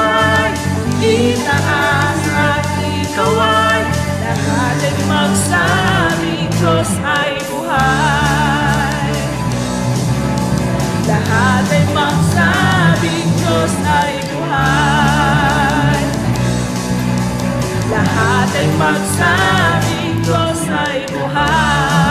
ay itaas at ikaw ay lahat ay magsabi, Diyos ay buhay. Lahat ay magsabi, Diyos ay buhay. Lahat ay magsabi, Diyos ay buhay.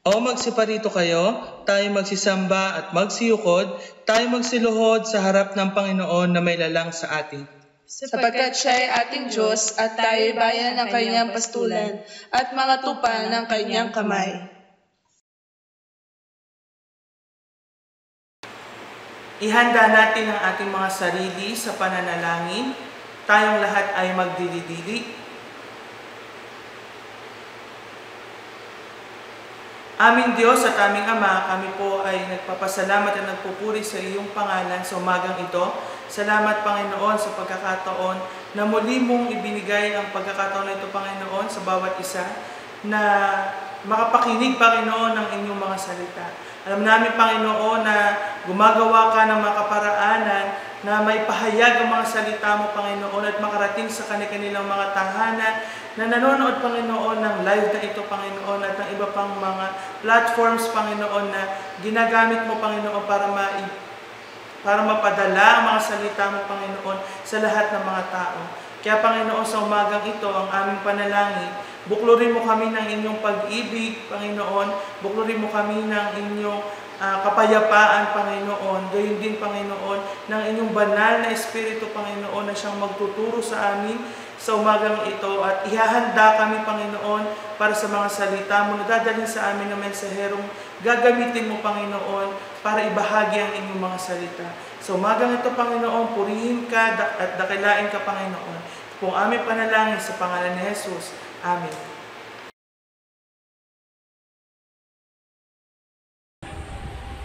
O magsiparito kayo, tayo magsisamba at magsiyukod, tayo magsiluhod sa harap ng Panginoon na may lalang sa atin. Sapagkat siya ay ating Diyos at tayo'y bayan ng kanyang pastulan at mga tupa ng kanyang kamay. Ihanda natin ang ating mga sarili sa pananalangin. Tayong lahat ay magdilidili. Aming Diyos at aming Ama, kami po ay nagpapasalamat at nagpupuri sa iyong pangalan sa umagang ito. Salamat, Panginoon, sa pagkakataon na muli mong ibinigay ang pagkakataon na ito, Panginoon, sa bawat isa na makapakinig, Panginoon, ng inyong mga salita. Alam namin, Panginoon, na gumagawa ka ng mga kaparaanan na may pahayag ang mga salita mo, Panginoon, at makarating sa kanilang mga tahanan na nanonood, Panginoon, ng live na ito, Panginoon, at ng iba pang mga platforms, Panginoon, na ginagamit mo, Panginoon, para mapadala ang mga salita mo, Panginoon, sa lahat ng mga tao. Kaya, Panginoon, sa umagang ito, ang aming panalangin, buklurin mo kami ng inyong pag-ibig, Panginoon, buklurin mo kami ng inyong kapayapaan, Panginoon, gayon din, Panginoon, ng inyong banal na Espiritu, Panginoon, na siyang magtuturo sa amin sa umagang ito at ihahanda kami, Panginoon, para sa mga salita mo na dadalhin sa amin na mensaherong gagamitin mo, Panginoon, para ibahagi ang inyong mga salita. Sa umagang ito, Panginoon, purihin ka at dakilain ka, Panginoon. Ito po ang aming panalangin sa pangalan ni Jesus. Amen.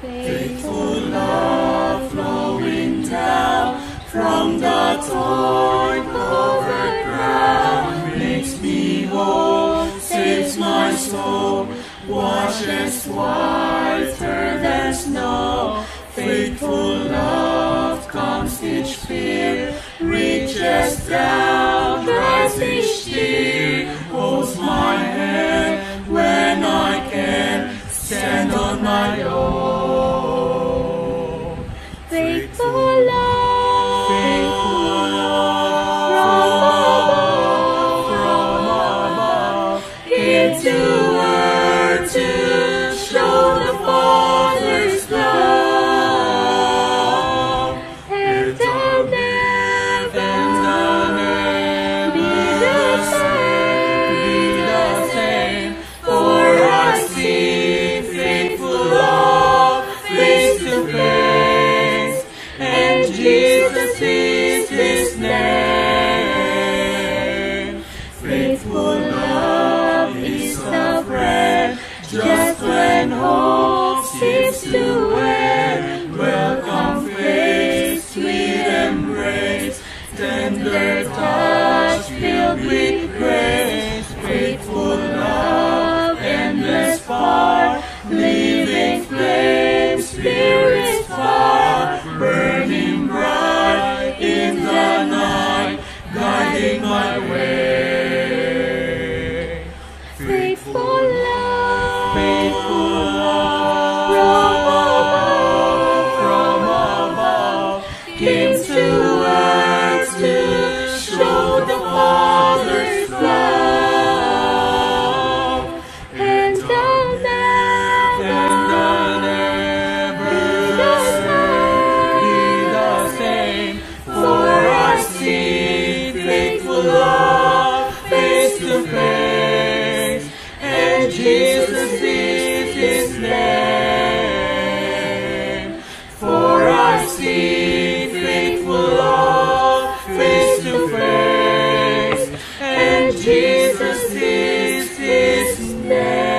Faithful love flowing down from the torn-covered ground makes me whole, saves my soul, washes whiter than snow. Faithful love comes each fear, reaches down, dries each tear, holds my hand when I can stand on my own. Faithful love, from above, came to earth to show the Father's love, and I'll never be the same, for I see faithful love face to face, and Jesus is His name. Faithful love is a friend, just when hope seems to end. Welcome face, sweet embrace, tender touch filled with grace. Faithful love, endless power, living flame, spirit's fire, burning bright in the night, guiding my way. Faithful love, from above, came to earth to show the Father's love, and I'll never be the same, for I see faithful love face to face, and Jesus is His name. For I see faithful love face to face, and Jesus is His name.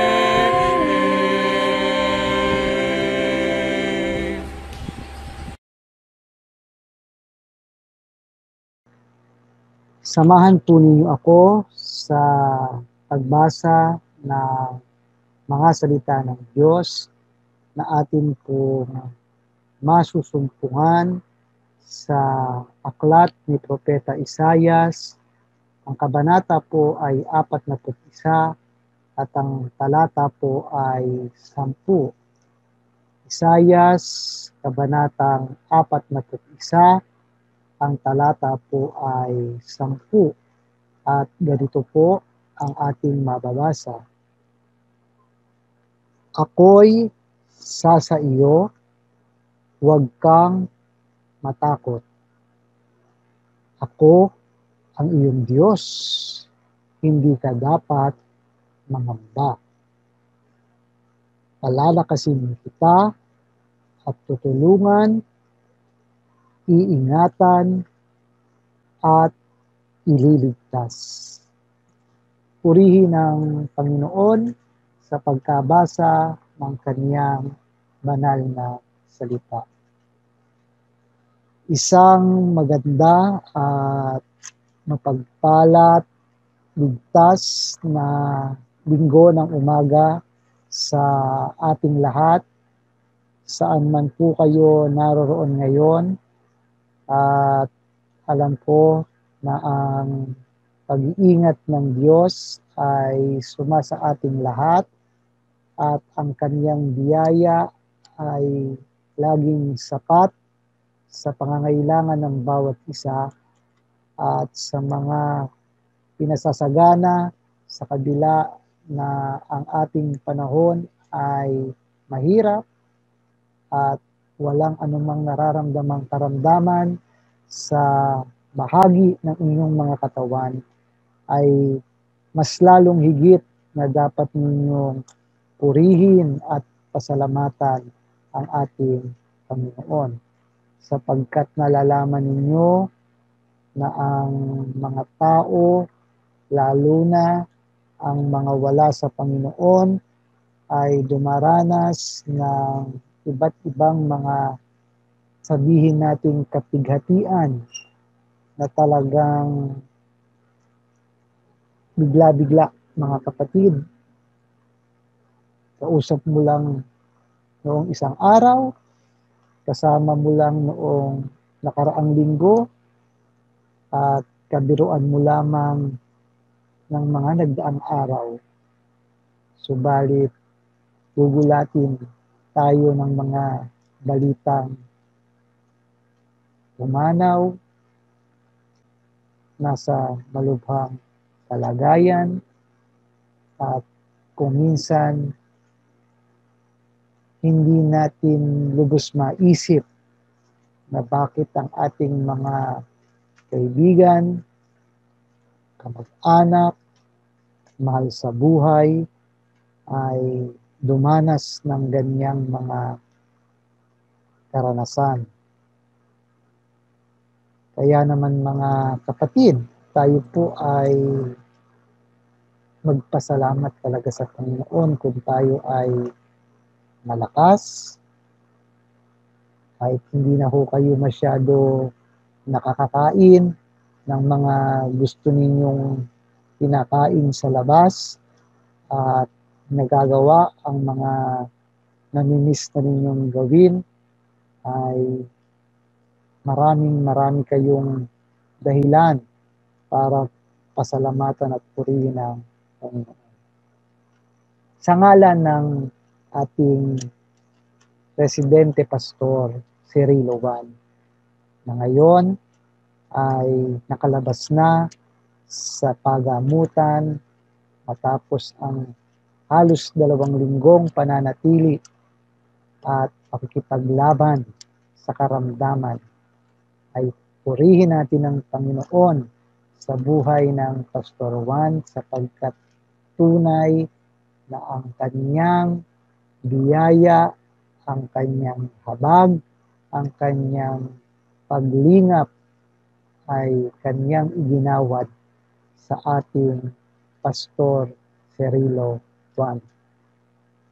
Samahan po ninyo ako sa pagbasa ng mga salita ng Diyos na atin po masusumpungan sa aklat ni Propeta Isaias. Ang kabanata po ay 41 at ang talata po ay 10. Isaias, kabanatang 41, ang talata po ay 10. At ganito po ang ating mababasa. Ako'y sa iyo, huwag kang matakot. Ako ang iyong Diyos, hindi ka dapat mangamba. Palalakasin kita at tutulungan, iingatan at ililigtas. Purihin ang Panginoon sa pagkabasa ng kaniyang banal na salita. Isang maganda at mapagpalat, ligtas na linggo ng umaga sa ating lahat, saan man po kayo naroroon ngayon, at alam ko na ang pag-iingat ng Diyos ay sumasa ating lahat at ang kaniyang biyaya ay laging sapat sa pangangailangan ng bawat isa at sa mga pinasasagana sa kabila na ang ating panahon ay mahirap at walang anumang nararamdamang karamdaman sa bahagi ng inyong mga katawan, ay mas lalong higit na dapat ninyong purihin at pasalamatan ang ating Panginoon, sapagkat nalalaman ninyo na ang mga tao, lalo na ang mga wala sa Panginoon, ay dumaranas ng iba't ibang mga, sabihin nating, kapighatian na talagang bigla-bigla, mga kapatid. Kausap mo lang noong isang araw, kasama mo lang noong nakaraang linggo, at kabiruan mo lamang ng mga nagdaang araw. Subalit, gugulatin tayo ng mga balitang pumanaw, nasa malubhang kalagayan, at kung minsan hindi natin lubos maisip na bakit ang ating mga kaibigan, kamag-anak, mahal sa buhay ay dumanas ng ganyang mga karanasan. Kaya naman mga kapatid, tayo po ay magpasalamat talaga sa Panginoon kung tayo ay malakas, kahit hindi na ho kayo masyado nakakakain ng mga gusto ninyong kinakain sa labas, at nagagawa ang mga namimiss na ninyong gawin, ay marami kayong dahilan para pasalamatan at purihin ang Panginoon. Sa ngalan ng ating Presidente Pastor Cirilo Juan, na ngayon ay nakalabas na sa pagamutan matapos ang halos 2 linggong pananatili at pakikipaglaban sa karamdaman, ay purihin natin ang Panginoon sa buhay ng Pastor Juan, sapagkat tunay na ang kanyang biyaya, ang kanyang habag, ang kanyang paglingap ay kanyang iginawad sa ating Pastor Cirilo Juan.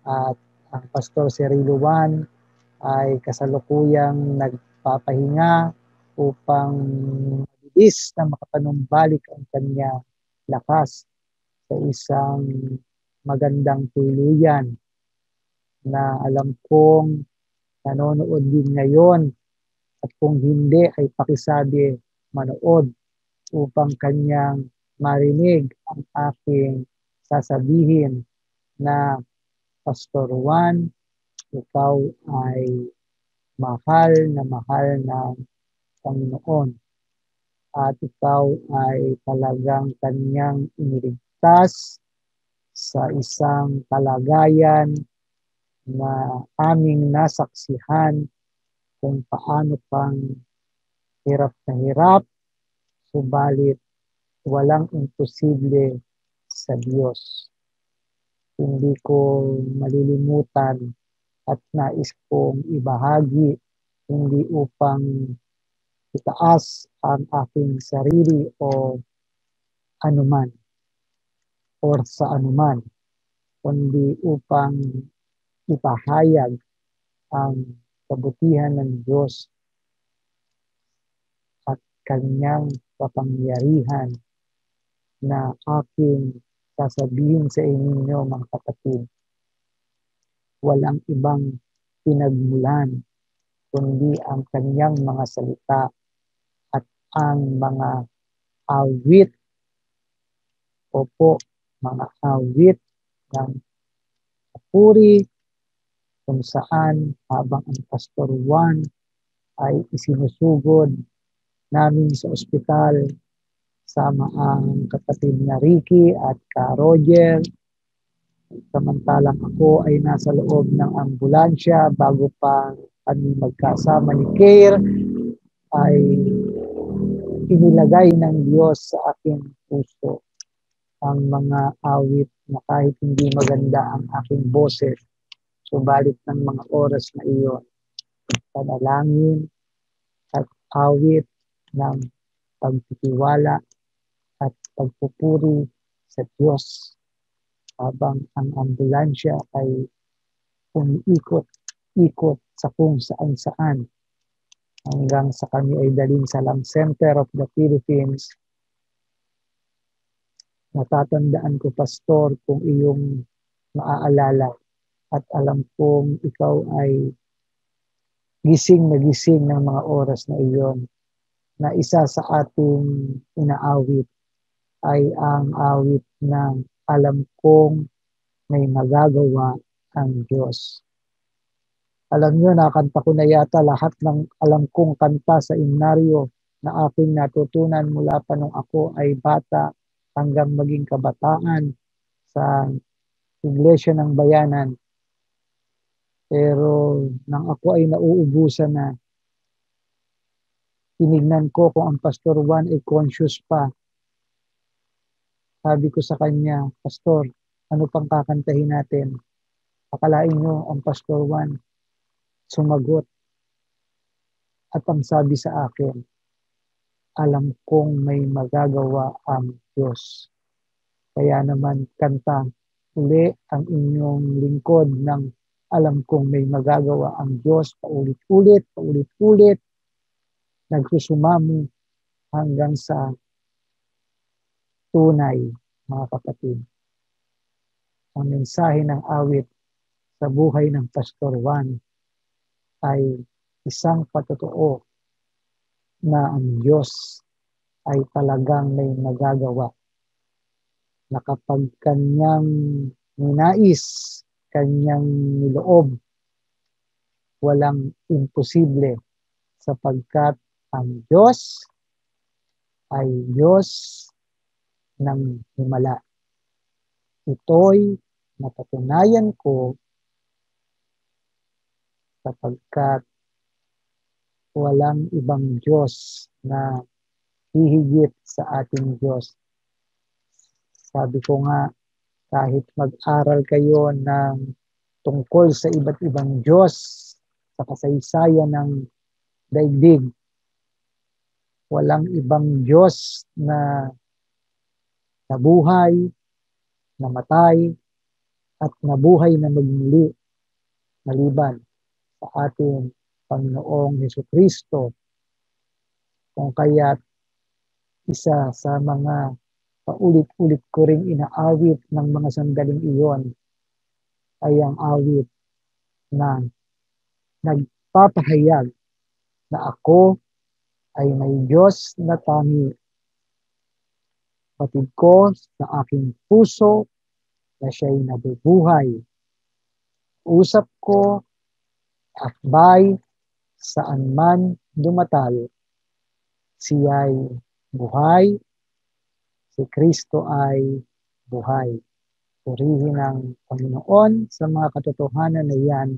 At ang Pastor Cirilo Juan ay kasalukuyang nagpapahinga upang mabilis na makapanumbalik ang kanyang lakas sa isang magandang tuluyan na alam kong nanonood din ngayon, at kung hindi ay pakisabi manood upang kanyang marinig ang aking sasabihin na, Pastor Juan, ikaw ay mahal ng Panginoon at ikaw ay talagang kanyang iniligtas sa isang kalagayan na aming nasaksihan kung paano pang hirap na hirap, subalit walang imposible sa Diyos. Hindi ko malilimutan at nais kong ibahagi, hindi upang itaas ang aking sarili o anuman or sa anuman, kundi upang ipahayag ang kabutihan ng Diyos at kanyang kapangyarihan na aking sasabihin sa inyo mga kapatid. Walang ibang pinagmulan kundi ang kanyang mga salita at ang mga awit, opo, mga awit ng papuri, kung saan habang ang Pastor Juan ay isinusugod namin sa ospital sama ang kapatid na Ricky at ka Roger, samantalang ako ay nasa loob ng ambulansya bago pa kami magkasama ni Care, ay inilagay ng Diyos sa aking puso ang mga awit na kahit hindi maganda ang aking boses, subalit ng mga oras na iyon, panalangin at awit ng pagtitiwala at pagpupuri sa Diyos habang ang ambulansya ay umiikot-ikot sa kung saan-saan hanggang sa kami ay dalhin sa Lung Center of the Philippines. Natatandaan ko, Pastor, kung iyong maaalala at alam kong ikaw ay gising na gising ng mga oras na iyon, na isa sa ating inaawit ay ang awit ng alam kong may magagawa ang Diyos. Alam niyo, nakanta ko na yata lahat ng alam kong kanta sa inaryo na aking natutunan mula pa nung ako ay bata hanggang maging kabataan sa Iglesia ng Bayanan. Pero nang ako ay nauubusan na, tinignan ko kung ang Pastor Juan ay conscious pa. Sabi ko sa kanya, Pastor, ano pang kakantahin natin? Akalain nyo ang Pastor Juan sumagot. At ang sabi sa akin, alam kong may magagawa ang Diyos. Kaya naman kanta uli ang inyong lingkod ng alam kong may magagawa ang Diyos, paulit-ulit, paulit-ulit, nagsusumamo hanggang sa tunay, mga kapatid. Ang mensahe ng awit sa buhay ng Pastor Juan ay isang patotoo na ang Diyos ay talagang may magagawa. Na kapag kanyang ninais, kanyang niloob, walang imposible sapagkat ang Diyos ay Diyos ng himala. Ito'y napatunayan ko sapagkat walang ibang Diyos na hihigit sa ating Diyos. Sabi ko nga, kahit mag-aral kayo ng tungkol sa iba't ibang Diyos sa kasaysayan ng daigdig, walang ibang Diyos na nabuhay, namatay, at nabuhay na magmuli maliban sa ating Panginoong Hesukristo. Kung kaya't isa sa mga paulit-ulit ko ring inaawit ng mga sandaling iyon ay ang awit na nagpapahayag na ako ay may Diyos na tangi. Patid ko sa aking puso na siya'y nabubuhay. Usap ko, akbay, saan man dumatal, siya'y buhay, si Kristo ay buhay. Purihin ang Panginoon sa mga katotohanan na yan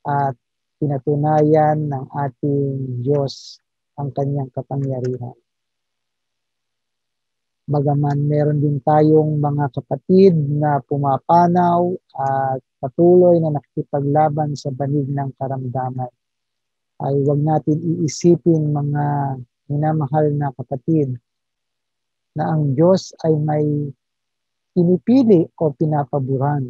at pinatunayan ng ating Diyos ang kanyang kapangyarihan. Bagaman meron din tayong mga kapatid na pumapanaw at patuloy na nakikipaglaban sa banig ng karamdaman, ay huwag natin iisipin, mga minamahal na kapatid, na ang Diyos ay may pinipili o pinapaboran,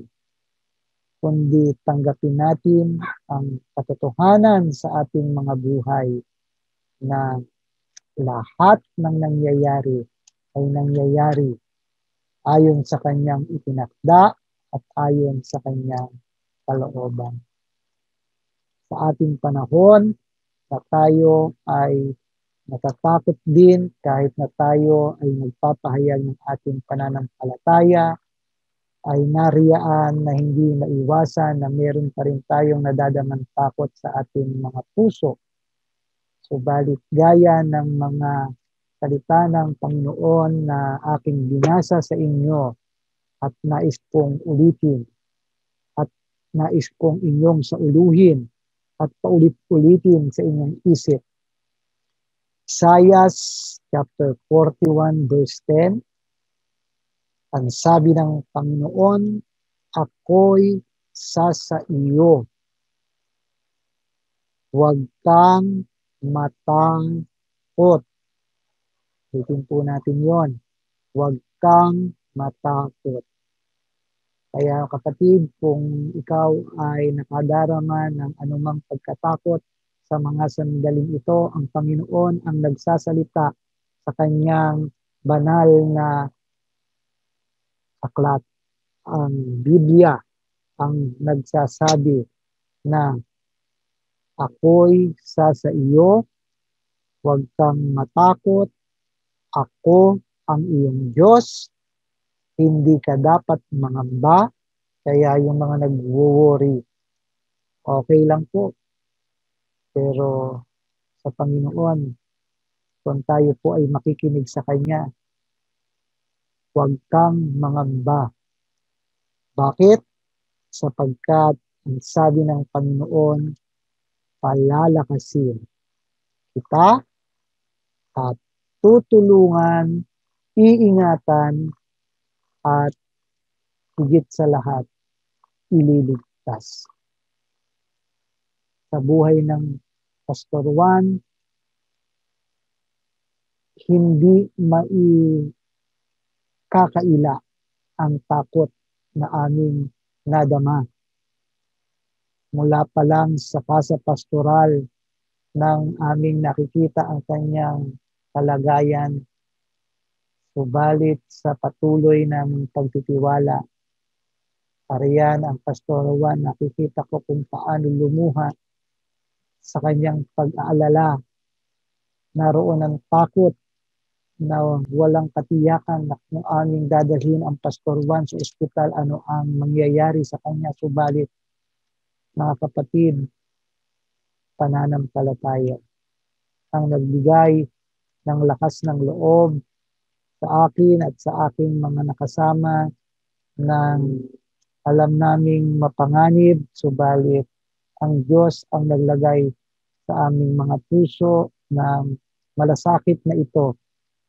kundi tanggapin natin ang katotohanan sa ating mga buhay na lahat ng nangyayari ay nangyayari ayon sa kanyang itinakda at ayon sa kanyang kalooban. Sa ating panahon na tayo ay natatakot din kahit na tayo ay nagpapahayag ng ating pananampalataya, ay nariyaan na hindi maiwasan na meron pa rin tayong nadadamang takot sa ating mga puso. Subalit gaya ng mga salita ng Panginoon na aking binasa sa inyo at nais kong ulitin at nais kong inyong sauluhin at paulit-ulitin sa inyong isip. Isaiah chapter 41 verse 10, ang sabi ng Panginoon, ako'y sa iyo. Huwag kang matakot. Ulitin po natin yon. Huwag kang matakot. Kaya kapatid, kung ikaw ay nakadarama ng anumang pagkatakot sa mga sandaling ito, ang Panginoon ang nagsasalita sa kanyang banal na aklat. Ang Biblia ang nagsasabi na ako'y sa iyo, huwag kang matakot, ako ang iyong Diyos, hindi ka dapat mangamba. Kaya yung mga nag-worry, okay lang po. Pero sa Panginoon, kung tayo po ay makikinig sa Kanya, huwag kang mangamba. Bakit? Sapagkat ang sabi ng Panginoon, palalakasin kita at tutulungan, iingatan, at higit sa lahat, ililigtas. Sa buhay ng Pastor Juan, hindi maikakaila ang takot na aming nadama. Mula pa lang sa fasa pastoral nang aming nakikita ang kanyang kalagayan, subalit sa patuloy ng pagtitiwala, pariyan ang Pastor Juan, nakikita ko kung paano lumuha sa kanyang pag-aalala. Naroon ang takot na walang katiyakan na kung aming dadalhin ang Pastor Juan sa ospital, ano ang mangyayari sa kanya. Subalit, mga kapatid, pananampalataya ang nagbigay ng lakas ng loob sa akin at sa aking mga nakasama ng alam naming mapanganib, subalit ang Diyos ang naglagay sa aming mga puso ng malasakit na ito.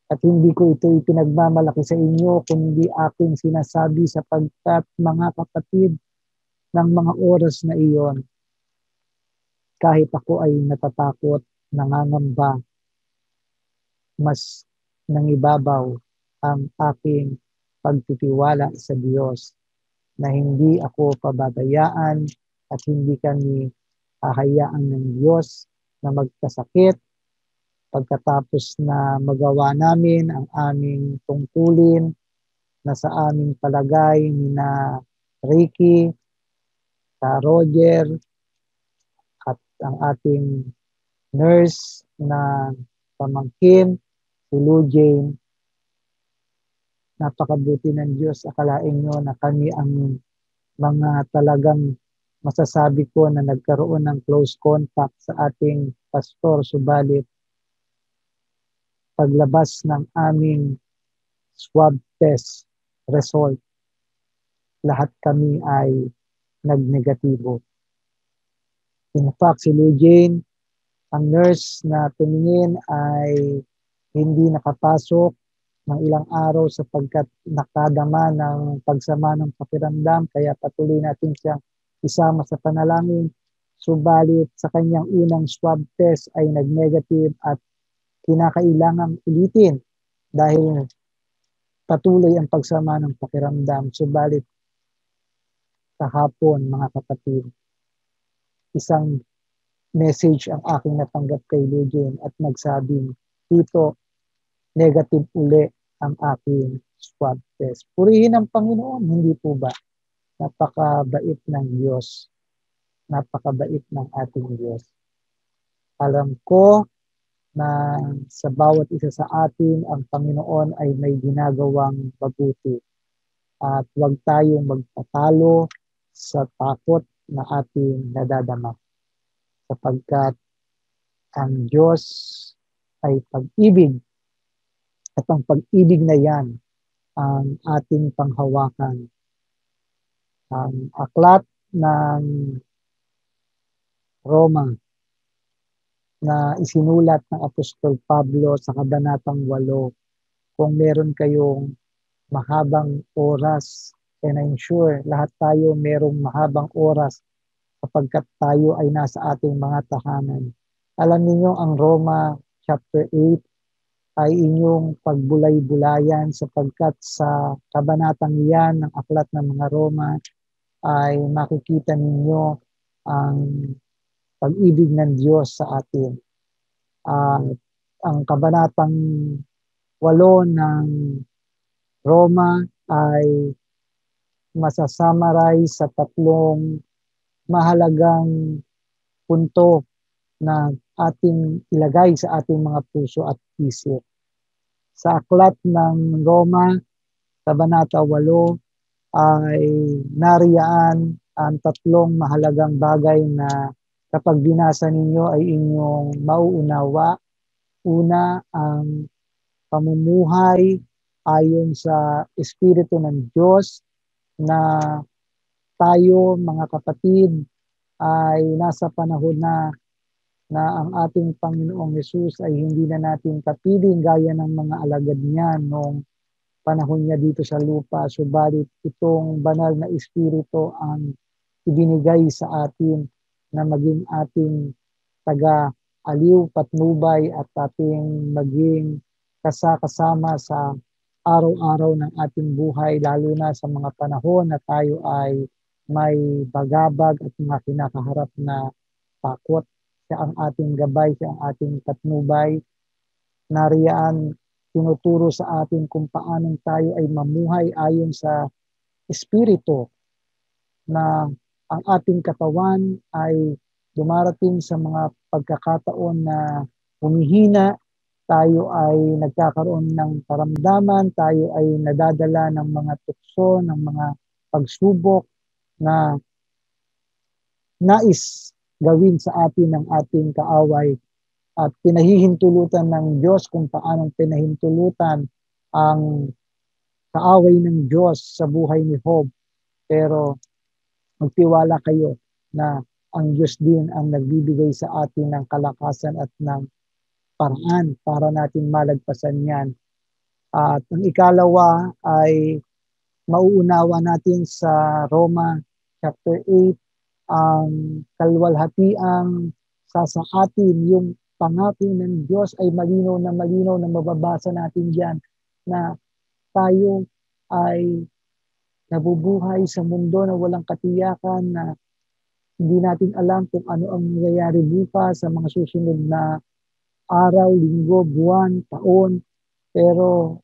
At hindi ko ito ipinagmamalaki sa inyo, kundi aking sinasabi sapagkat mga kapatid, ng mga oras na iyon, kahit ako ay natatakot, nangangamba, mas nangibabaw ang aking pagtitiwala sa Diyos na hindi ako pababayaan at hindi kami hahayaan ng Diyos na magkasakit pagkatapos na magawa namin ang aming tungkulin na sa aming palagay ni na Ricky, sa Roger, at ang ating nurse na pamangkin, si Lou Jane. Napakabuti ng Diyos. Akalain nyo na kami ang mga talagang masasabi ko na nagkaroon ng close contact sa ating pastor. Subalit, paglabas ng aming swab test result, lahat kami ay nagnegatibo. In fact, si Lou Jane, ang nurse na tumingin ay hindi nakapasok ng ilang araw sapagkat nakadama ng pagsama ng pakiramdam, kaya patuloy natin siyang isama sa panalangin. Subalit sa kanyang unang swab test ay nag-negative at kinakailangang ulitin dahil patuloy ang pagsama ng pakiramdam. Subalit kahapon, mga kapatid, isang message ang aking natanggap kay Eugene at nagsabing, Tito, negative uli ang aking swab test. Purihin ang Panginoon, hindi po ba? Napakabait ng Diyos. Napakabait ng ating Diyos. Alam ko na sa bawat isa sa atin, ang Panginoon ay may ginagawang mabuti. At huwag tayong magpatalo sa takot na ating nadadama. Sapagkat ang Diyos ay pag-ibig at ang pag-ibig na yan ang ating panghawakan. Ang aklat ng Roma na isinulat ng Apostol Pablo sa Kabanatang 8, kung meron kayong mahabang oras, and I'm sure lahat tayo merong mahabang oras kapagkat tayo ay nasa ating mga tahanan. Alam niyo ang Roma chapter 8 ay inyong pagbulay-bulayan sapagkat sa kabanatang iyan ng aklat ng mga Roma ay makikita ninyo ang pag-ibig ng Diyos sa atin. Ang kabanatang 8 ng Roma ay masasummarize sa 3 mahalagang punto na ating ilagay sa ating mga puso at isip. Sa aklat ng Roma, Kabanata 8, ay nariyaan ang 3 mahalagang bagay na kapag binasa ninyo ay inyong mauunawa. Una, ang pamumuhay ayon sa Espiritu ng Diyos na tayo mga kapatid ay nasa panahon na ang ating Panginoong Hesus ay hindi na natin kapiling gaya ng mga alagad niya noong panahon niya dito sa lupa. Subalit itong banal na Espiritu ang ibinigay sa atin na maging ating taga-aliw, patnubay at ating maging kasama sa araw-araw ng ating buhay, lalo na sa mga panahon na tayo ay may bagabag at mga kinakaharap na takot. Siya ang ating gabay, siya ang ating patnubay. Nariyaan, tinuturo sa atin kung paano tayo ay mamuhay ayon sa Espiritu, na ang ating katawan ay dumarating sa mga pagkakataon na humihina, tayo ay nagkakaroon ng karamdaman, tayo ay nadadala ng mga tukso, ng mga pagsubok na nais gawin sa atin ng ating kaaway. At pinahihintulutan ng Diyos kung paanong pinahintulutan ang kaaway ng Diyos sa buhay ni Job. Pero magtiwala kayo na ang Diyos din ang nagbibigay sa atin ng kalakasan at ng paraan para natin malagpasan yan. At ang ikalawa ay mauunawa natin sa Roma chapter 8 ang kalwalhatiang sa atin, yung pangako ng Diyos ay malinaw na mababasa natin diyan na tayo ay nabubuhay sa mundo na walang katiyakan, na hindi natin alam kung ano ang mangyayari bukas sa mga susunod na araw, linggo, buwan, taon. Pero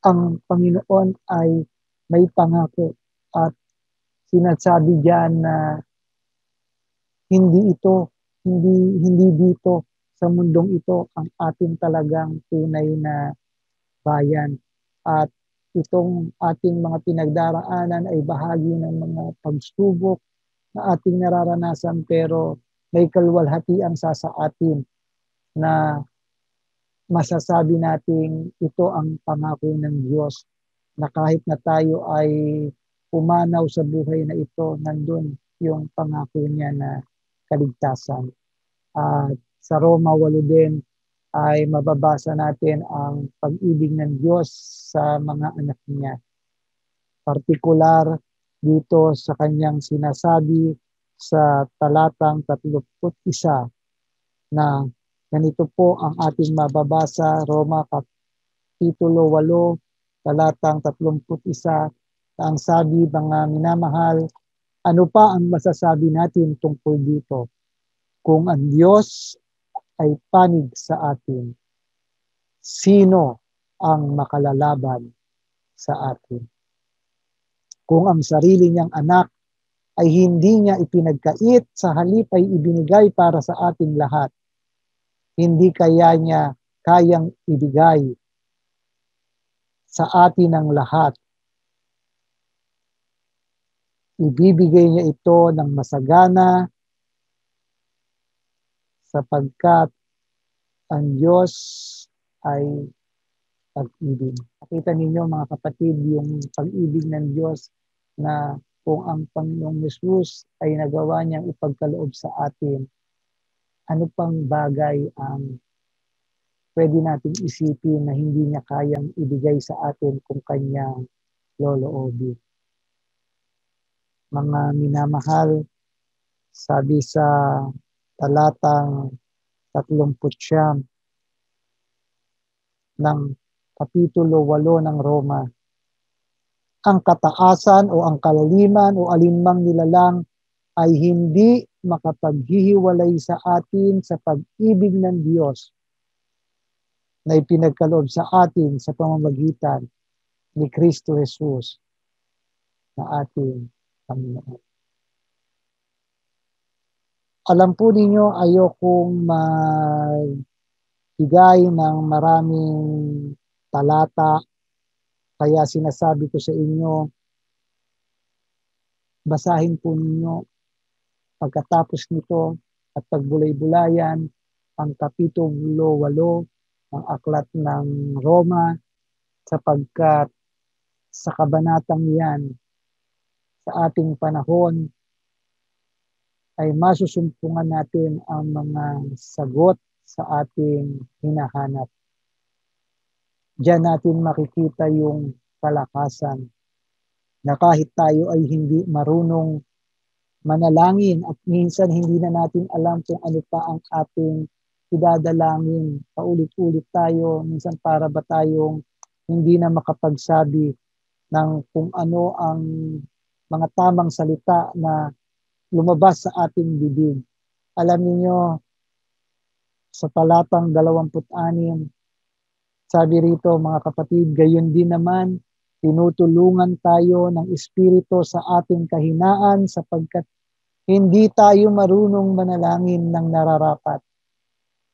ang Panginoon ay may pangako at sinasabi diyan na hindi dito sa mundong ito ang ating talagang tunay na bayan. At itong ating mga pinagdaraanan ay bahagi ng mga pagsubok na ating nararanasan, pero may kalwalhatian sa atin na masasabi nating ito ang pangako ng Diyos, na kahit na tayo ay pumanaw sa buhay na ito, nandun yung pangako niya na kaligtasan. At sa Roma 8 din ay mababasa natin ang pag-ibig ng Diyos sa mga anak niya. Partikular dito sa kanyang sinasabi sa talatang 31 na ganito po ang ating mababasa, Roma Kapitulo 8, talatang 31, na ang sabi, mga minamahal, ano pa ang masasabi natin tungkol dito? Kung ang Diyos ay panig sa atin, sino ang makalalaban sa atin? Kung ang sarili niyang anak ay hindi niya ipinagkait, sa halip ay ibinigay para sa ating lahat, hindi kaya niya kayang ibigay sa atin ang lahat. Ibibigay niya ito ng masagana sapagkat ang Diyos ay pag-ibig. Nakita ninyo mga kapatid yung pag-ibig ng Diyos na kung ang Panginoong Yesus ay nagawa niyang ipagkaloob sa atin, ano pang bagay ang pwede nating isipin na hindi niya kayang ibigay sa atin kung kanyang loloobin. Mga minamahal, sabi sa talatang 39 ng Kapitulo 8 ng Roma, ang kataasan o ang kalaliman o alinmang nilalang ay hindi makapaghihiwalay sa atin sa pag-ibig ng Diyos na ipinagkaloob sa atin sa pamamagitan ni Kristo Jesus na ating Panginoon. Alam po ninyo, ayokong magbigay ng maraming talata, kaya sinasabi ko sa inyo, basahin po ninyo pagkatapos nito at pagbulay-bulayan ang Kapitulo 8 ng Aklat ng Roma, sapagkat sa kabanatang yan, sa ating panahon, ay masusumpungan natin ang mga sagot sa ating hinahanap. Diyan natin makikita yung kalakasan na kahit tayo ay hindi marunong manalangin at minsan hindi na natin alam kung ano pa ang ating idadalangin. Paulit-ulit tayo, minsan para ba tayong hindi na makapagsabi ng kung ano ang mga tamang salita na lumabas sa ating bibig. Alam niyo sa talatang 26, sabi rito mga kapatid, gayon din naman, tinutulungan tayo ng Espiritu sa ating kahinaan sapagkat hindi tayo marunong manalangin ng nararapat.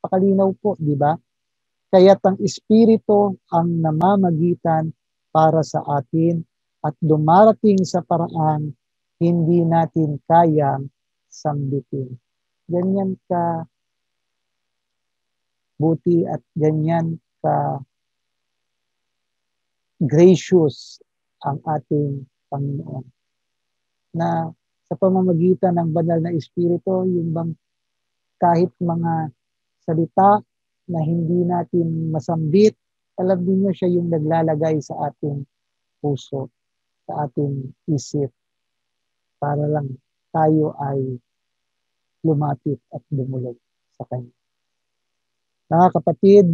Pakalinaw po, di ba? Kaya't ang Espiritu ang namamagitan para sa atin at dumarating sa paraan hindi natin kayang sambitin. Ganyan ka buti at ganyan ka gracious ang ating Panginoon. Na sa pamamagitan ng banal na Espiritu, yung bang kahit mga salita na hindi natin masambit, alam niyo siya yung naglalagay sa ating puso, sa ating isip, para lang tayo ay lumapit at dumulog sa Kanya. Mga kapatid,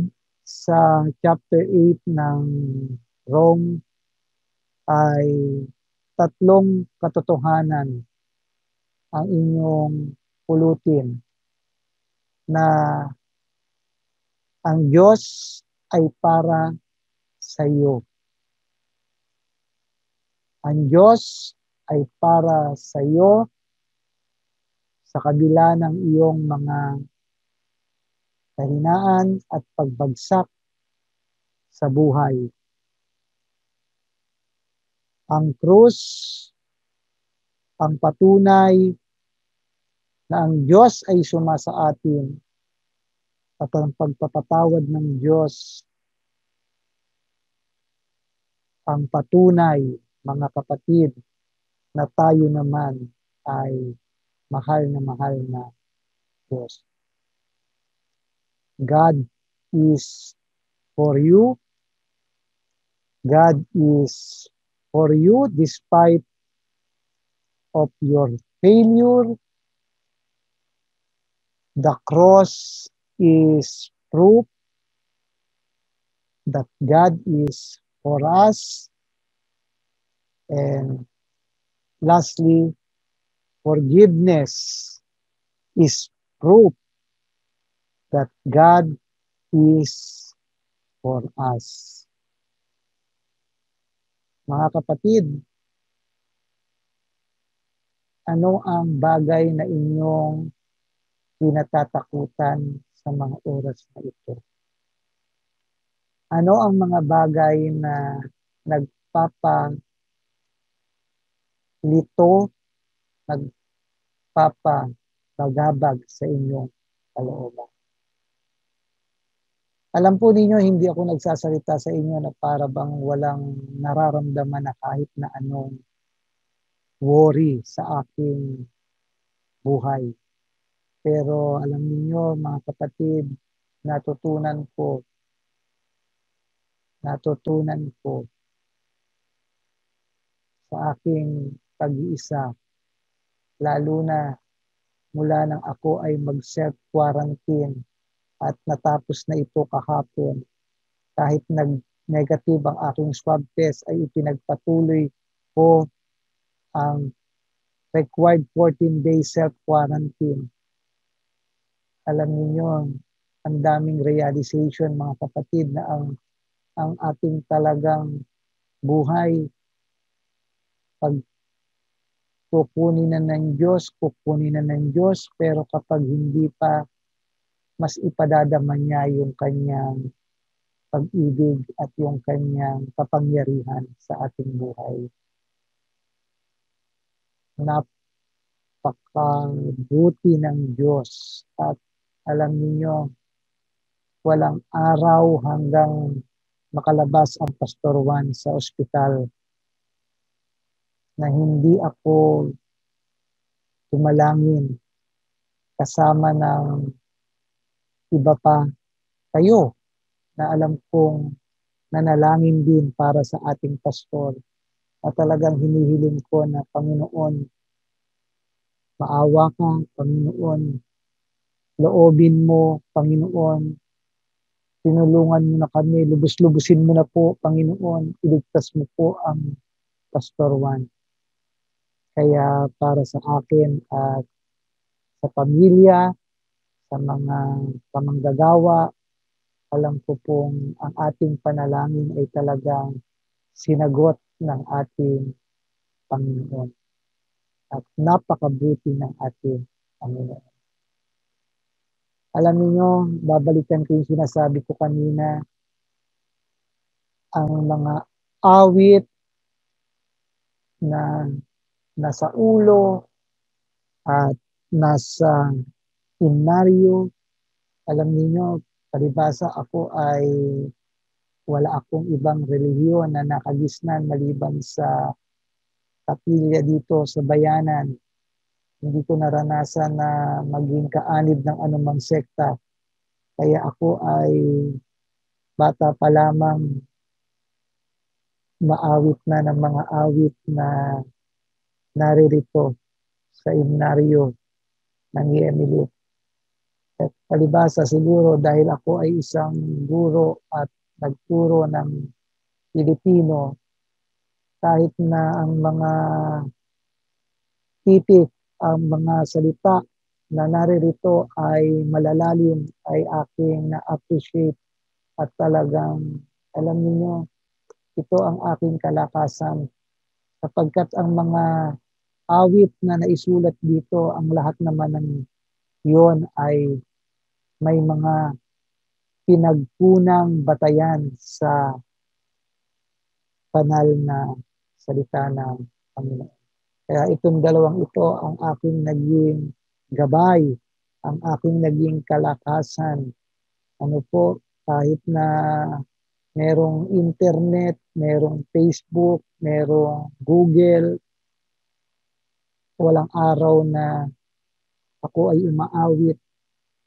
sa chapter 8 ng Rome ay 3 katotohanan ang inyong pulutin na ang Diyos ay para sa iyo. Ang Diyos ay para sa iyo sa kabila ng iyong mga kahinaan at pagbagsak sa buhay. Ang krus, ang patunay na ang Diyos ay sumasa atin at ang pagpapatawad ng Diyos ang patunay, mga kapatid, na tayo naman ay mahal na Diyos. God is for you. God is for you despite of your failure. The cross is proof that God is for us. And lastly, forgiveness is proof that God is for us. Mga kapatid, ano ang bagay na inyong kinatatakutan sa mga oras na ito? Ano ang mga bagay na nagpapalito, nagpapagabag sa inyong kalooban? Alam po ninyo, hindi ako nagsasalita sa inyo na para bang walang nararamdaman na kahit na anong worry sa aking buhay. Pero alam niyo mga kapatid, natutunan ko sa aking pag-iisa, lalo na mula nang ako ay mag-self-quarantine at natapos na ito kahapon, kahit nag-negative ang aking swab test, ay ipinagpatuloy ko ang required 14-day self-quarantine. Alam niyo, ang daming realization mga kapatid na ang ating talagang buhay pag kukunin na ng Diyos, pero kapag hindi pa, mas ipadadama niya yung kanyang pag-ibig at yung kanyang kapangyarihan sa ating buhay. Napakabuti ng Diyos at alam niyo, walang araw hanggang makalabas ang Pastor Juan sa ospital na hindi ako tumalangin kasama ng iba pa kayo na alam kong nanalangin din para sa ating pastor. At talagang hinihiling ko na Panginoon, maawa ka, Panginoon, loobin mo, Panginoon, tinulungan mo na kami, lubos-lubusin mo na po, Panginoon, iligtas mo po ang Pastor Juan. Kaya para sa akin at sa pamilya, sa mga pamanggagawa, alam ko pong ang ating panalangin ay talagang sinagot ng ating Panginoon. At napakabuti ng ating Panginoon. Alam niyo, babalikan ko yung sinasabi ko kanina, ang mga awit na nasa ulo at nasa himnaryo. Alam niyo, palibasa ako ay wala akong ibang relihiyon na nakagisnan maliban sa kapilya dito sa bayanan. Hindi ko naranasan na maging kaanib ng anumang sekta. Kaya ako ay bata pa lamang maawit na ng mga awit na naririto sa himnaryo ng Emily. At palibasa siguro dahil ako ay isang guro at nagturo ng Pilipino, kahit na ang mga titik, ang mga salita na naririto ay malalalim, ay aking na-appreciate at talagang, alam niyo, ito ang aking kalakasan sapagkat ang mga awit na naisulat dito, ang lahat naman ng yon ay may mga pinagkunang batayan sa banal na salita ng Panginoon. Kaya itong dalawang ito ang aking naging gabay, ang aking naging kalakasan. Ano po, kahit na merong internet, merong Facebook, merong Google, Walang araw na ako ay umaawit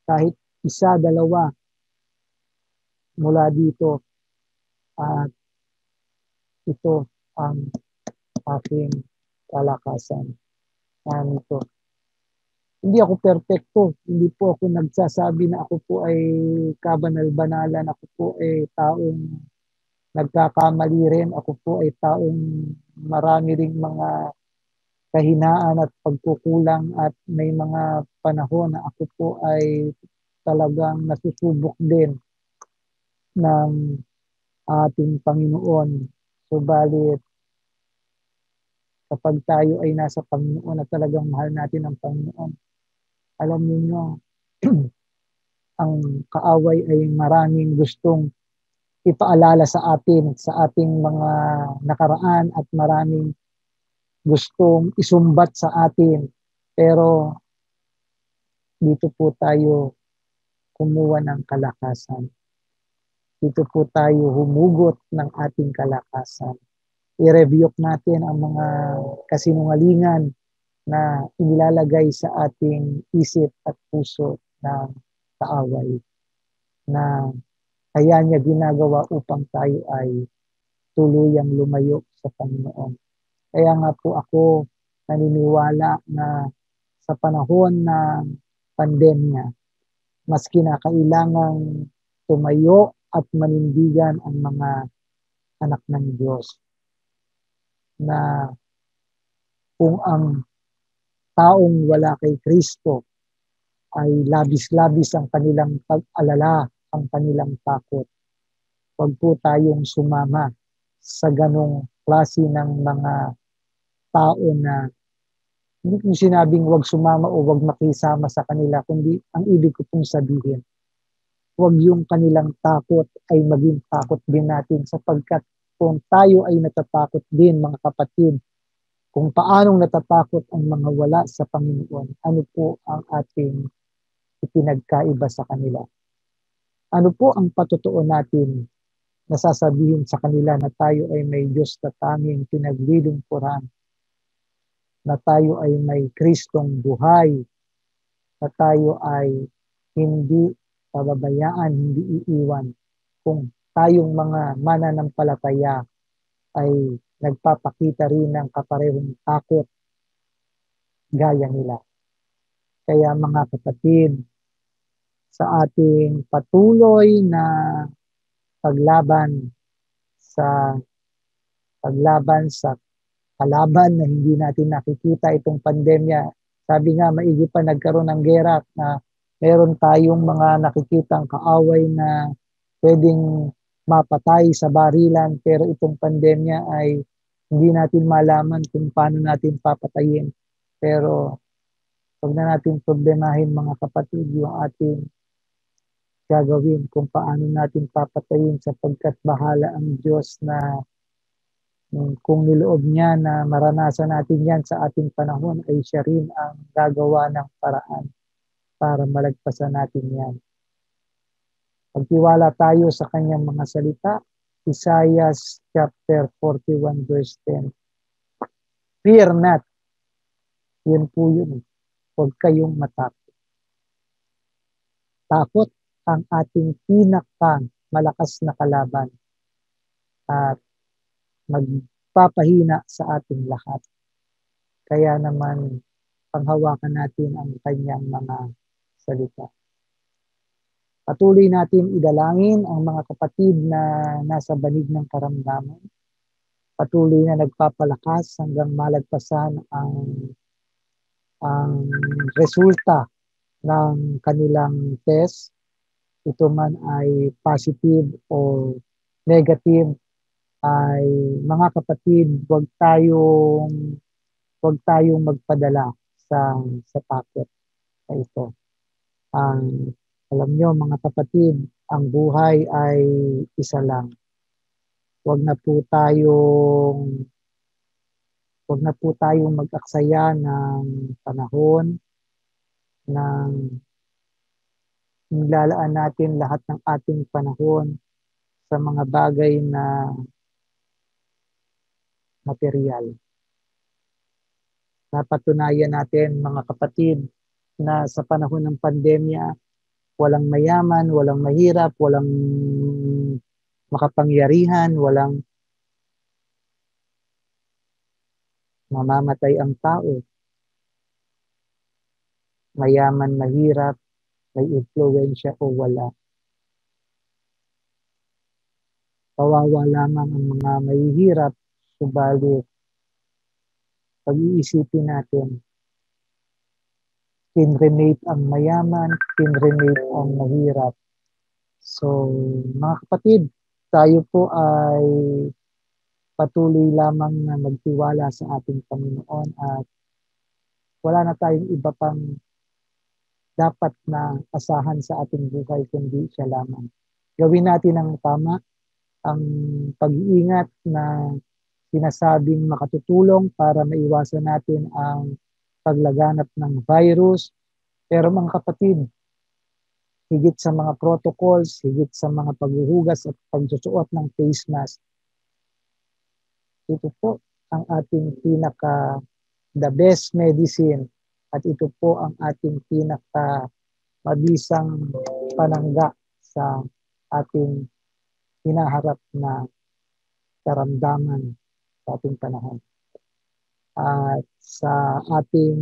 kahit isa, dalawa mula dito. At ito ang aking kalakasan. Ito. Hindi ako perpekto. Hindi po ako nagsasabi na ako po ay kabanal-banalan. Ako po ay taong nagkakamali rin. Ako po ay taong marami ring mga kahinaan at pagkukulang at may mga panahon na ako po ay talagang nasusubok din ng ating Panginoon. Subalit, kapag tayo ay nasa Panginoon at talagang mahal natin ang Panginoon, alam niyo ang kaaway ay maraming gustong ipaalala sa atin, sa ating mga nakaraan at maraming gustong isumbat sa atin. Pero dito po tayo kumuha ng kalakasan. Dito po tayo humugot ng ating kalakasan. I-rebuke natin ang mga kasinungalingan na inilalagay sa ating isip at puso ng kaaway na kaya niya ginagawa upang tayo ay tuluyang lumayo sa Panginoon. Kaya nga po ako naniniwala na sa panahon ng pandemya, mas kinakailangang tumayo at manindigan ang mga anak ng Diyos na kung ang taong wala kay Kristo ay labis-labis ang kanilang pag-alala, ang kanilang takot. Huwag po tayong sumama sa ganong klase ng mga tao na hindi ko sinabing huwag sumama o huwag makisama sa kanila, kundi ang ibig ko pong sabihin, huwag yung kanilang takot ay maging takot din natin sapagkat kung tayo ay natatakot din mga kapatid, kung paanong natatakot ang mga wala sa Panginoon, ano po ang ating ipinagkaiba sa kanila? Ano po ang patotoo natin na sasabihin sa kanila na tayo ay may Diyos na tanging pinaglilingkuran, na tayo ay may Kristong buhay, na tayo ay hindi pababayaan, hindi iiwan kung tayong mga mananampalataya ay nagpapakita rin ng kaparehong takot gaya nila. Kaya mga kapatid, sa ating patuloy na paglaban sa kalaban na hindi natin nakikita itong pandemya. Sabi nga, maigi pa nagkaroon ng gera na meron tayong mga nakikitang kaaway na pwedeng mapatay sa barilan, pero itong pandemya ay hindi natin malaman kung paano natin papatayin. Pero huwag na natin problemahin mga kapatid yung ating gagawin kung paano natin papatayin sapagkat bahala ang Diyos na kung niloob niya na maranasan natin yan sa ating panahon ay siya rin ang gagawa ng paraan para malagpasan natin yan. Pagtiwala tayo sa kanyang mga salita, Isaiah chapter 41 verse 10. Fear not. Yun po yun. Huwag kayong matakot. Takot ang ating malakas na kalaban at magpapahina sa ating lahat. Kaya naman panghawakan natin ang kanyang mga salita. Patuloy natin idalangin ang mga kapatid na nasa banig ng karamdaman. Patuloy na nagpapalakas hanggang malagpasan ang resulta ng kanilang test. Ito man ay positive o negative, ay mga kapatid, huwag tayong magpadala sa takot sa ito. Alam nyo mga kapatid, ang buhay ay isa lang. Huwag na po tayong mag-aksaya ng panahon ng nilalaan natin lahat ng ating panahon sa mga bagay na material. Napatunayan natin mga kapatid na sa panahon ng pandemya, walang mayaman, walang mahirap, walang makapangyarihan, walang mamamatay ang tao. Mayaman, mahirap, may influensya o wala. Kawawa lamang ang mga mahihirap, subalit pag-iisipin natin, kinremate ang mayaman, kinremate ang mahirap. So, mga kapatid, tayo po ay patuloy lamang na magtiwala sa ating Panginoon at wala na tayong iba pang dapat na asahan sa ating buhay kundi siya lamang. Gawin natin ang tama, ang pag-iingat na sinasabing makatutulong para maiwasan natin ang paglaganap ng virus. Pero mga kapatid, higit sa mga protocols, higit sa mga paghuhugas at pagsusuot ng face mask, ito po ang ating the best medicine at ito po ang ating mabisang panangga sa ating hinaharap na karamdaman sa ating panahon. At sa ating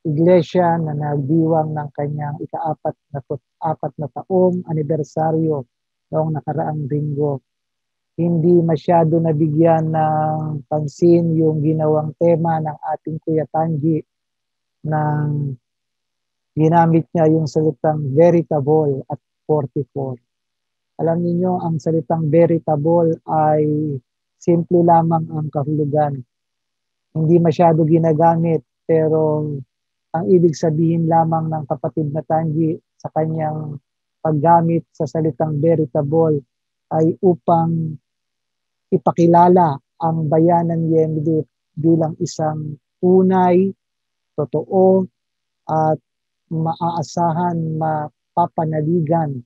iglesia na nagdiwang ng kanyang ika-4 na taong anibersaryo noong nakaraang linggo, hindi masyado nabigyan ng pansin yung ginawang tema ng ating Kuya Tanji na ginamit niya yung salitang veritable at 44. Alam niyo ang salitang veritable ay simple lamang ang kahulugan. Hindi masyado ginagamit, pero ang ibig sabihin lamang ng kapatid na Tanji sa kanyang paggamit sa salitang veritable ay upang ipakilala ang bayanan Yemli bilang isang tunay, totoo, at maaasahan, mapapanaligan,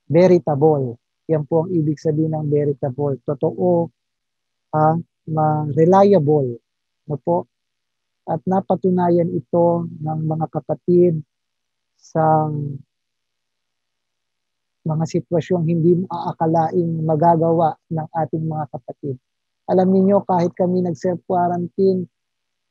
veritable. Yan po ang ibig sabihin ng veritable. Totoo, reliable. No po? At napatunayan ito ng mga kapatid sa mga sitwasyong hindi aakalaing magagawa ng ating mga kapatid. Alam niyo kahit kami nag-self-quarantine,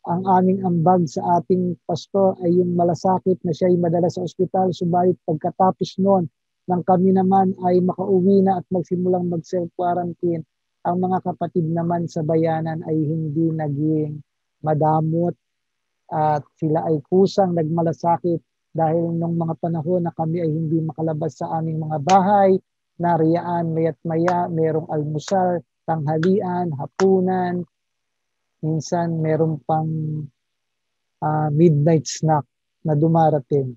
ang aming ambag sa ating pastor ay yung malasakit na siya ay madala sa ospital. Subalit pagkatapos noon, nang kami naman ay makauwi na at magsimulang mag-self-quarantine, ang mga kapatid naman sa bayanan ay hindi naging madamot at sila ay kusang nagmalasakit dahil nung mga panahon na kami ay hindi makalabas sa aming mga bahay, nariyaan maya't maya, merong almusal, tanghalian, hapunan, minsan meron pang midnight snack na dumarating.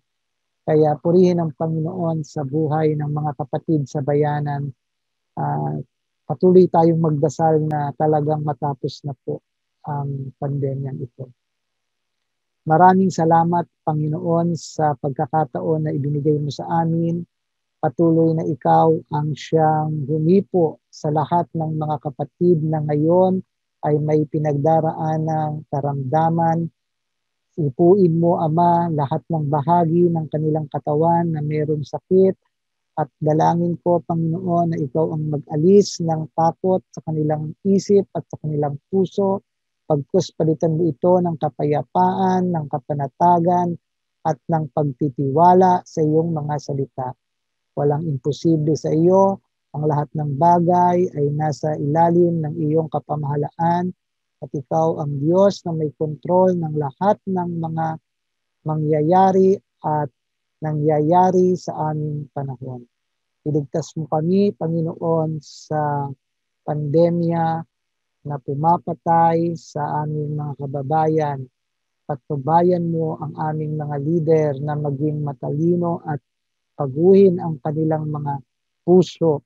Kaya purihin ang Panginoon sa buhay ng mga kapatid sa bayanan. Patuloy tayong magdasal na talagang matapos na po ang pandemyang ito. Maraming salamat, Panginoon, sa pagkakataon na ibinigay mo sa amin. Patuloy na ikaw ang siyang humipo sa lahat ng mga kapatid na ngayon ay may pinagdaraan ng karamdaman. Ipuin mo, Ama, lahat ng bahagi ng kanilang katawan na mayroong sakit at dalangin ko, Panginoon, na ikaw ang mag-alis ng takot sa kanilang isip at sa kanilang puso. Pagkus palitan mo ito ng kapayapaan, ng kapanatagan, at ng pagtitiwala sa iyong mga salita. Walang imposible sa iyo. Ang lahat ng bagay ay nasa ilalim ng iyong kapamahalaan at ikaw ang Diyos na may kontrol ng lahat ng mga mangyayari at nangyayari sa aming panahon. Iligtas mo kami, Panginoon, sa pandemya na pumapatay sa aming mga kababayan. Patnubayan mo ang aming mga leader na maging matalino at paguhin ang kanilang mga puso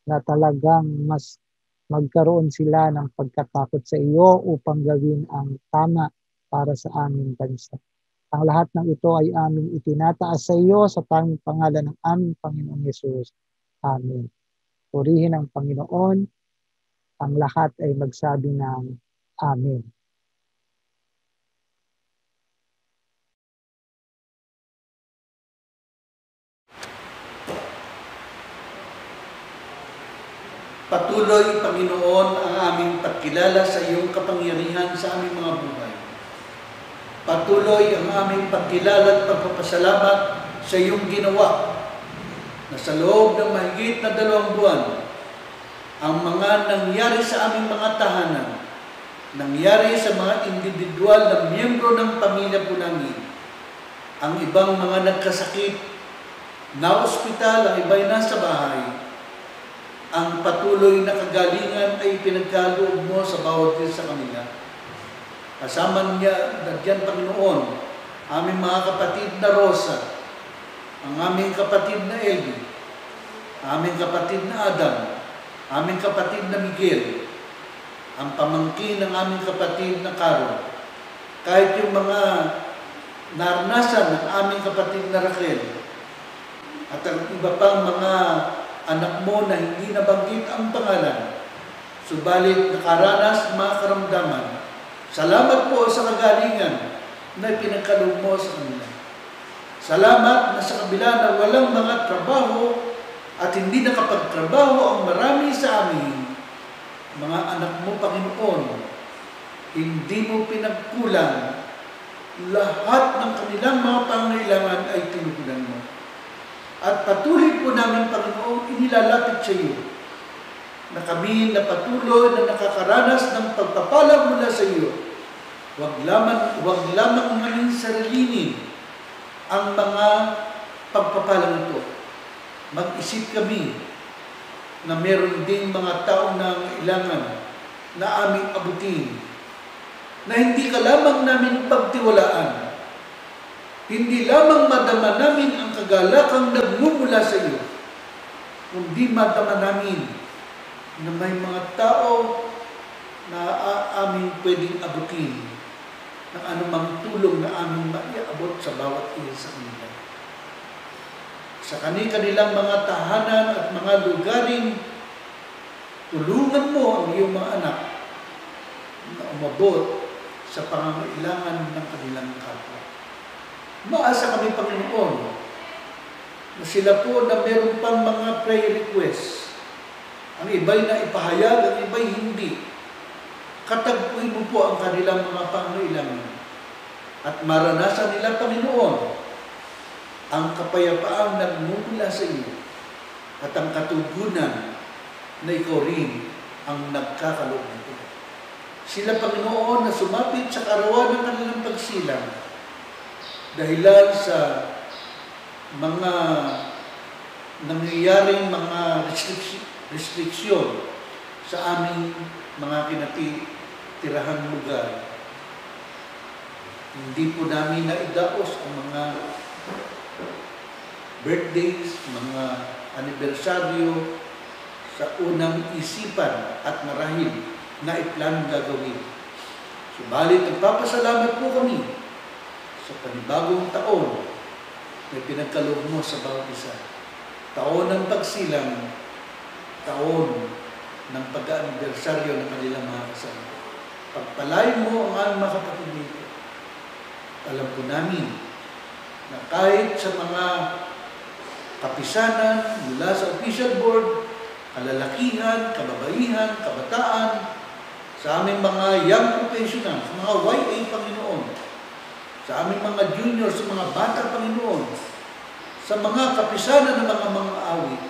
na talagang mas magkaroon sila ng pagkatakot sa iyo upang gawin ang tama para sa aming bansa. Ang lahat ng ito ay aming itinataas sa iyo sa tanging pangalan ng aming Panginoong Yesus. Amen. Purihin ang Panginoon. Ang lahat ay magsabi ng Amen. Patuloy, Panginoon, ang aming pagkilala sa iyong kapangyarihan sa aming mga buhay. Patuloy ang aming pagkilala at pagpapasalamat sa iyong ginawa na sa loob ng mahigit na 2 buwan, ang mga nangyari sa aming mga tahanan, nangyari sa mga individual na miyembro ng pamilya po namin, ang ibang mga nagkasakit, na ospital, ang iba'y nasa bahay, ang patuloy na kagalingan ay pinagkaloob mo sa bawat isa sa kanila. Kasama niya, dadyan Panginoon, aming mga kapatid na Rosa, ang aming kapatid na Elby, aming kapatid na Adam, aming kapatid na Miguel, ang pamangkin ng aming kapatid na Caro, kahit yung mga naranasan ng aming kapatid na Raquel, at ang iba pang mga anak mo na hindi nabanggit ang pangalan, subalit nakaranas ng mga karamdaman. Salamat po sa kagalingan na pinagkaloob mo sa kanila. Salamat na sa kabila na walang mga trabaho at hindi nakapagtrabaho ang marami sa amin, mga anak mo, Panginoon, hindi mo pinagkulang. Lahat ng kanilang mga pangailangan ay tinugunan mo. At patuloy po namin, Panginoon, inilalapit sa iyo na kami na patuloy na nakakaranas ng pagpapala mula sa iyo. Huwag lamang namin sarilinin ang mga pagpapala nito. Mag-isip kami na meron din mga taong nangailangan na aming abutin, na hindi ka lamang namin pagtiwalaan, hindi lamang madama namin ang kagalakang nagmumula sa iyo, kundi madama namin na may mga tao na aming pwedeng abutin ng anumang tulong na aming maiabot sa bawat isa sa kanila. Sa kanilang mga tahanan at mga lugaring, tulungan mo ang iyong mga anak na umabot sa pangangailangan ng kanilang kapwa. Maasa kami, Panginoon, na sila po na meron pang mga prayer requests. Ang iba'y na ipahayag, ang iba'y hindi. Katagpuin mo po ang kanilang mga pangailangan. At maranasan nila, Panginoon, ang kapayapaang nagmumula sa iyo at ang katugunan na ikaw rin ang nagkakaloob nito. Sila, Panginoon, na sumapit sa karawan ng kanilang pagsilang dahilan sa mga nangyayaring mga restriksyon sa aming mga kinatitirahan lugar. Hindi po namin naidaos ang mga birthdays, mga anibersaryo sa unang isipan at marahil na iplan gagawin. Subalit, nagpapasalamat po kami sa panibagong taon na pinagkaloob mo sa bawat isa. Taon ng pagsilang, taon ng pag-anibersaryo ng kanilang mga kasama. Pagpalain mo ang aming mga kapatid dito. Alam po namin na kahit sa mga kapisanan mula sa official board, kalalakihan, kababaihan, kabataan, sa aming mga young professionals, mga YA, Panginoon, sa aming mga junior, sa mga bata, Panginoon, sa mga kapisanan ng mga awit,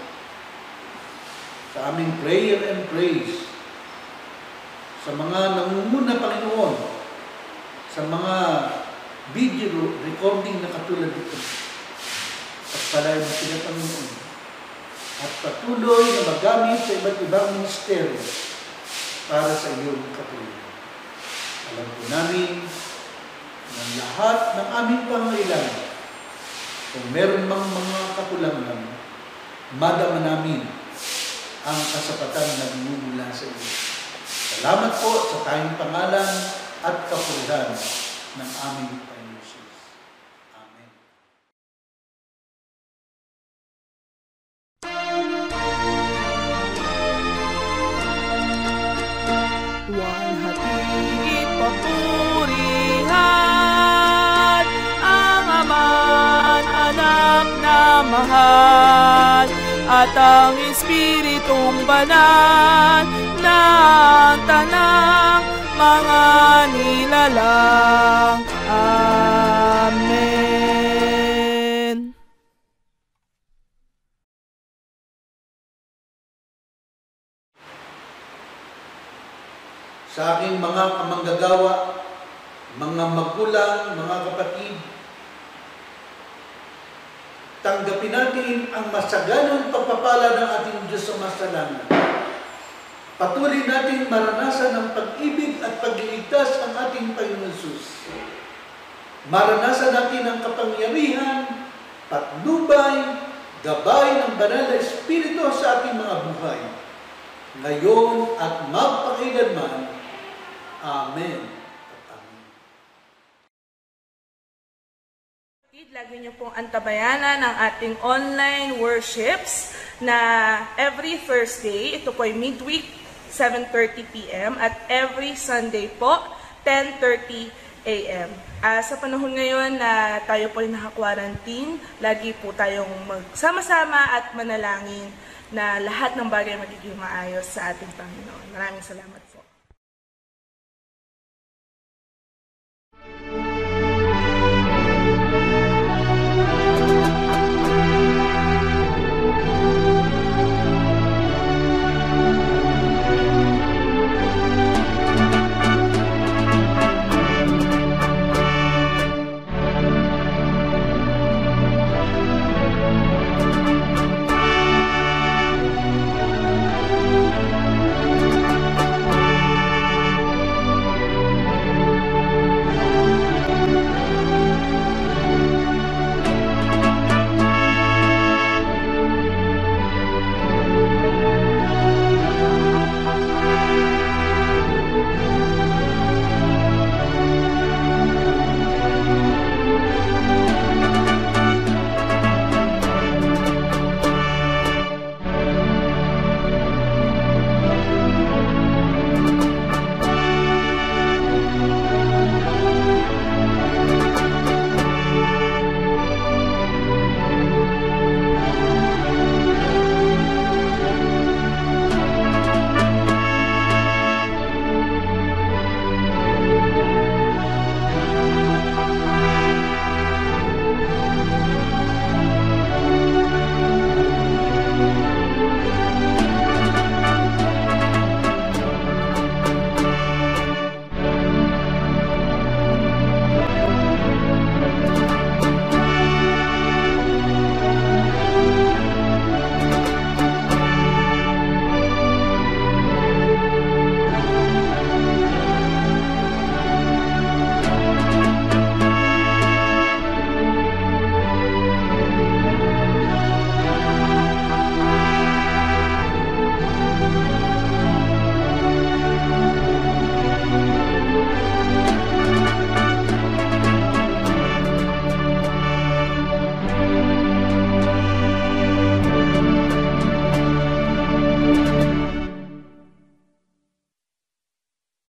sa aming prayer and praise, sa mga nangunguna, Panginoon, sa mga video recording na katulad dito. Pagpalain mo sila, Panginoon, at patuloy na magamit sa iba't ibang ministeryo para sa iyong katulad. Alam po namin ng lahat ng aming pangailangan, kung meron mang mga kakulangan, madama namin ang kasapatan na nagmumula sa iyo. Salamat po sa tayong pangalan at kapurihan ng aming Panginoon Jesus. Amen. Walhati papurihan ang Ama at Anak na mahal at ang Espiritu iyong banal na tanang mga nilalang. Amen. Sa aking mga kamanggagawa, mga magulang, mga kapatid, tanggapin natin ang masaganang pagpapala ng ating Diyos sa masalangit. Patuloy natin maranasan ang pag-ibig at pagliligtas ang ating Panginoon Jesus. Maranasan natin ang kapangyarihan, patnubay, gabay ng banal na Espiritu sa ating mga buhay, ngayon at magpakailanman. Amen. Lagi niyo pong antabayanan ang ating online worships na every Thursday, ito po ay midweek, 7:30 p.m. at every Sunday po, 10:30 a.m. Sa panahon ngayon na tayo po ay naka-quarantine, lagi po tayong magsama-sama at manalangin na lahat ng bagay magiging maayos sa ating Panginoon. Maraming salamat.